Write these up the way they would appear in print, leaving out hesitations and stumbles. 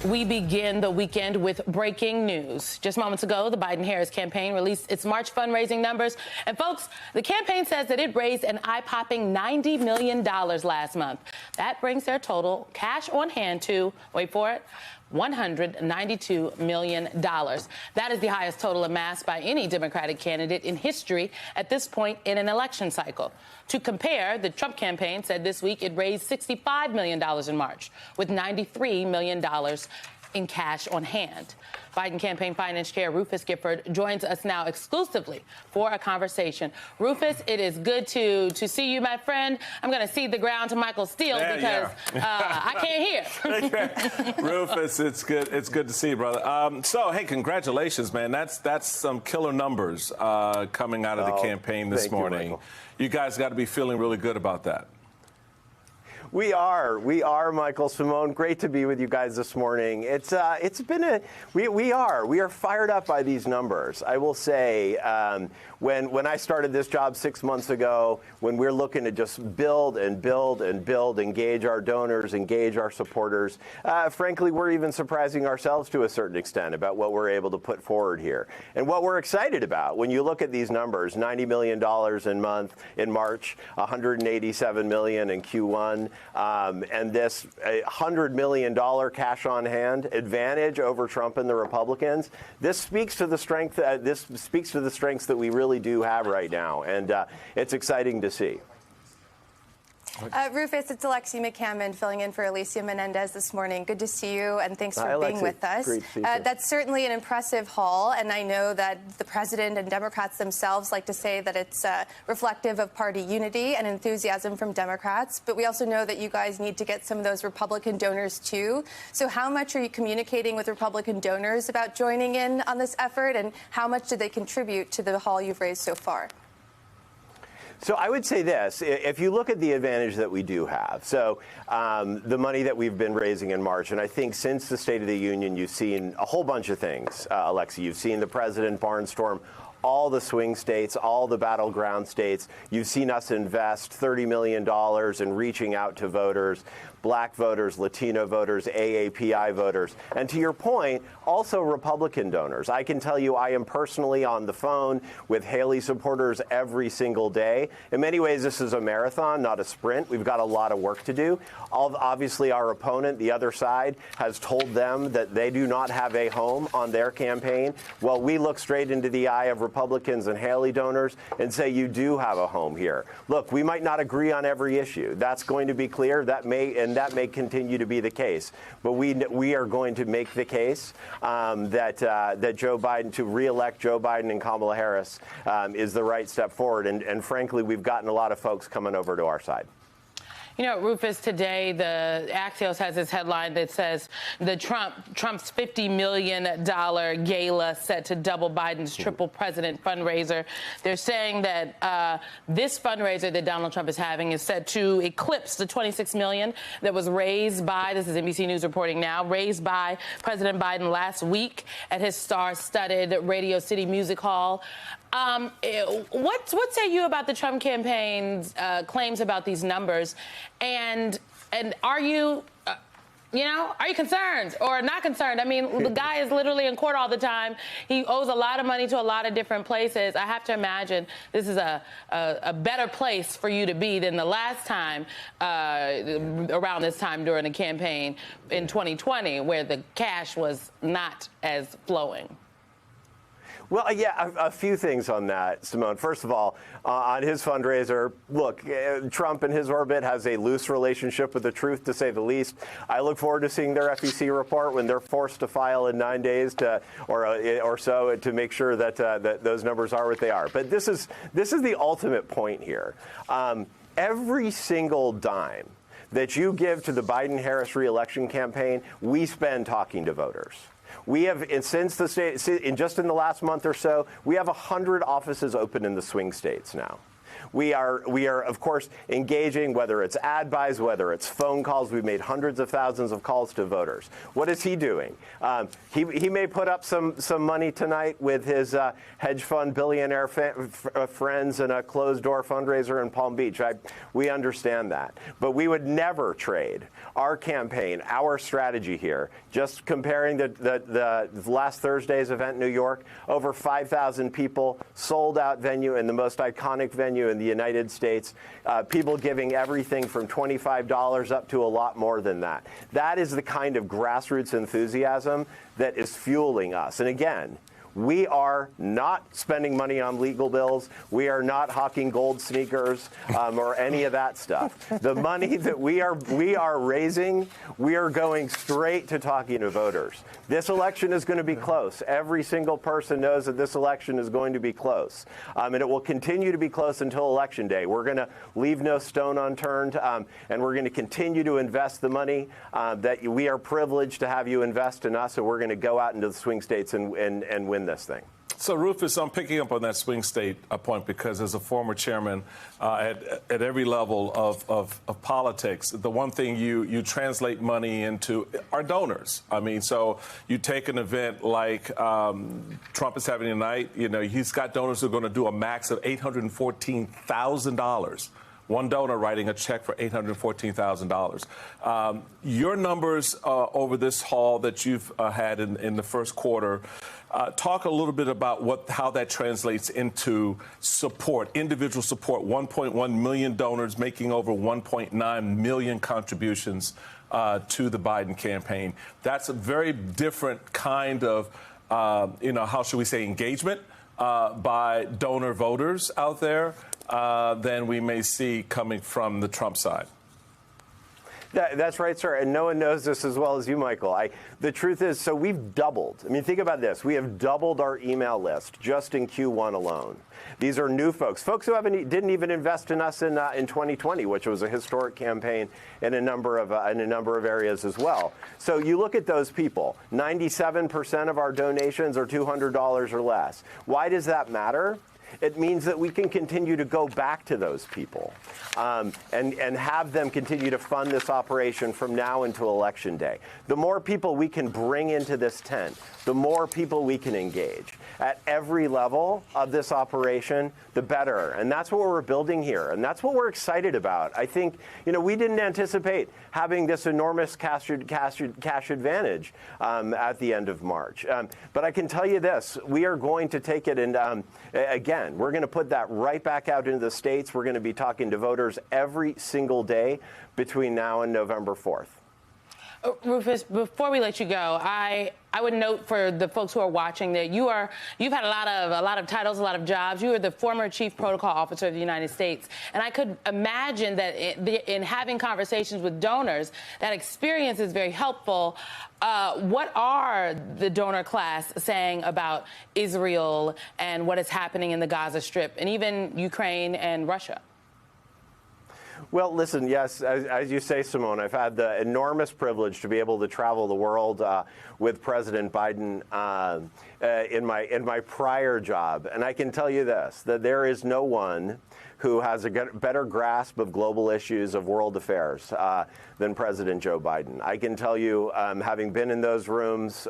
We begin the weekend with breaking news. Just moments ago, the Biden-Harris campaign released its March fundraising numbers. And folks, the campaign says that it raised an eye-popping $90 million last month. That brings their total cash on hand to, wait for it, $192 million. That is the highest total amassed by any Democratic candidate in history at this point in an election cycle. To compare, the Trump campaign said this week it raised $65 million in March, with $93 million in cash on hand. Biden campaign finance chair Rufus Gifford joins us now exclusively for a conversation. Rufus, it is good to see you, my friend. I'm going to cede the ground to Michael Steele because I can't hear. Rufus, it's good to see you, brother. So, hey, congratulations, man. That's some killer numbers coming out of the campaign this morning. You guys got to be feeling really good about that. We are, Michael, Simone. Great to be with you guys this morning. We are fired up by these numbers. I will say, when I started this job 6 months ago, when we're looking to just build, engage our donors, engage our supporters, frankly, we're even surprising ourselves to a certain extent about what we're able to put forward here. And what we're excited about, when you look at these numbers, $90 million in March, $187 million in Q1, and this $100 million cash on hand advantage over Trump and the Republicans. This speaks to the strength. This speaks to the strengths that we really do have right now, and it's exciting to see. Rufus, it's Alexi McCammon filling in for Alicia Menendez this morning. Good to see you, and thanks for being with us. Great to see you. That's certainly an impressive haul, and I know that the president and Democrats themselves like to say that it's reflective of party unity and enthusiasm from Democrats, but we also know that you guys need to get some of those Republican donors, too. So how much are you communicating with Republican donors about joining in on this effort, and how much did they contribute to the haul you've raised so far? So I would say this, if you look at the advantage that we do have, so the money that we've been raising in March, and I think since the State of the Union, you've seen a whole bunch of things, Alexi. You've seen the president barnstorm all the swing states, all the battleground states. You've seen us invest $30 million in reaching out to voters, black voters, Latino voters, AAPI voters. And to your point, also Republican donors. I can tell you I am personally on the phone with Haley supporters every single day. In many ways, this is a marathon, not a sprint. We've got a lot of work to do. Obviously, our opponent, the other side, has told them that they do not have a home on their campaign. Well, we look straight into the eye of Republicans and Haley donors and say you do have a home here. Look, we might not agree on every issue. That's going to be clear. That may continue to be the case. But we are going to make the case that Joe Biden, to reelect Joe Biden and Kamala Harris, is the right step forward. And frankly, we've gotten a lot of folks coming over to our side. You know, Rufus, today the Axios has this headline that says Trump's $50 million gala set to double Biden's triple president fundraiser. They're saying that this fundraiser that Donald Trump is having is set to eclipse the $26 million that was raised by, this is NBC News reporting now, raised by President Biden last week at his star-studded Radio City Music Hall. What say you about the Trump campaign's claims about these numbers, and are you are you concerned or not concerned? I mean, the guy is literally in court all the time. He owes a lot of money to a lot of different places. I have to imagine this is a better place for you to be than the last time around this time during the campaign in 2020, where the cash was not as flowing. Well, yeah, a few things on that, Simone. First of all, on his fundraiser, look, Trump in his orbit has a loose relationship with the truth, to say the least. I look forward to seeing their FEC report when they're forced to file in 9 days or so to make sure that that those numbers are what they are. But this is the ultimate point here. Every single dime that you give to the Biden-Harris reelection campaign, we spend talking to voters. We have, since the state, just in the last month or so, we have 100 offices open in the swing states now. We are, of course, engaging, whether it's ad buys, whether it's phone calls. We've made hundreds of thousands of calls to voters. What is he doing? He may put up some money tonight with his hedge fund billionaire friends and a closed-door fundraiser in Palm Beach. We understand that. But we would never trade our campaign, our strategy here. Just comparing the last Thursday's event in New York, over 5,000 people, sold-out venue in the most iconic venue in the United States, people giving everything from $25 up to a lot more than that. That is the kind of grassroots enthusiasm that is fueling us. And again, we are not spending money on legal bills. We are not hawking gold sneakers or any of that stuff. The money that we are raising, we are going straight to talking to voters. This election is going to be close. Every single person knows that this election is going to be close. And it will continue to be close until Election Day. We're going to leave no stone unturned, and we're going to continue to invest the money that we are privileged to have you invest in us, and we're going to go out into the swing states and win this thing. So, Rufus, I'm picking up on that swing state point because as a former chairman at every level of politics, the one thing you translate money into are donors. I mean, so you take an event like Trump is having tonight, you know, he's got donors who are going to do a max of $814,000. One donor writing a check for $814,000. Your numbers over this haul that you've had in the first quarter, talk a little bit about how that translates into support, individual support. 1.1 million donors making over 1.9 million contributions to the Biden campaign. That's a very different kind of, how should we say, engagement by donor voters out there than we may see coming from the Trump side. That's right, sir. And no one knows this as well as you, Michael. The truth is, so we've doubled. I mean, think about this. We have doubled our email list just in Q1 alone. These are new folks who didn't even invest in us in 2020, which was a historic campaign in a number of areas as well. So you look at those people. 97% of our donations are $200 or less. Why does that matter? It means that we can continue to go back to those people and have them continue to fund this operation from now until Election Day. The more people we can bring into this tent, the more people we can engage at every level of this operation, the better. And that's what we're building here. And that's what we're excited about. I think, we didn't anticipate having this enormous cash advantage at the end of March. But I can tell you this, we are going to take it and, again, we're going to put that right back out into the states. We're going to be talking to voters every single day between now and November 4th. Rufus, before we let you go, I would note for the folks who are watching that you've had a lot of titles, a lot of jobs. You are the former Chief Protocol Officer of the United States, and I could imagine that in having conversations with donors, that experience is very helpful. What are the donor class saying about Israel and what is happening in the Gaza Strip, and even Ukraine and Russia? Well, listen, yes, as you say, Simone, I've had the enormous privilege to be able to travel the world with President Biden in my prior job. And I can tell you this, that there is no one who has a better grasp of global issues of world affairs than President Joe Biden. I can tell you, having been in those rooms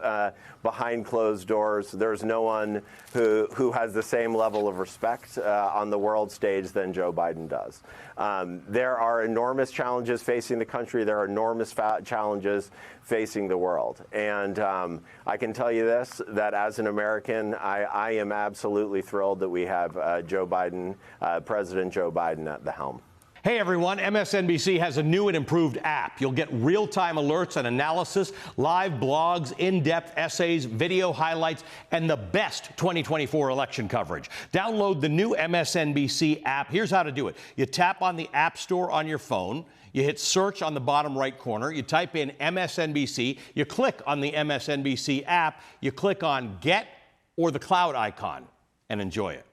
behind closed doors, there's no one who has the same level of respect on the world stage than Joe Biden does. There are enormous challenges facing the country. There are enormous challenges facing the world. And I can tell you this, that as an American, I am absolutely thrilled that we have President Joe Biden at the helm. Hey everyone, MSNBC has a new and improved app. You'll get real-time alerts and analysis, live blogs, in-depth essays, video highlights, and the best 2024 election coverage. Download the new MSNBC app. Here's how to do it. You tap on the App Store on your phone. You hit search on the bottom right corner. You type in MSNBC. You click on the MSNBC app. You click on Get or the cloud icon and enjoy it.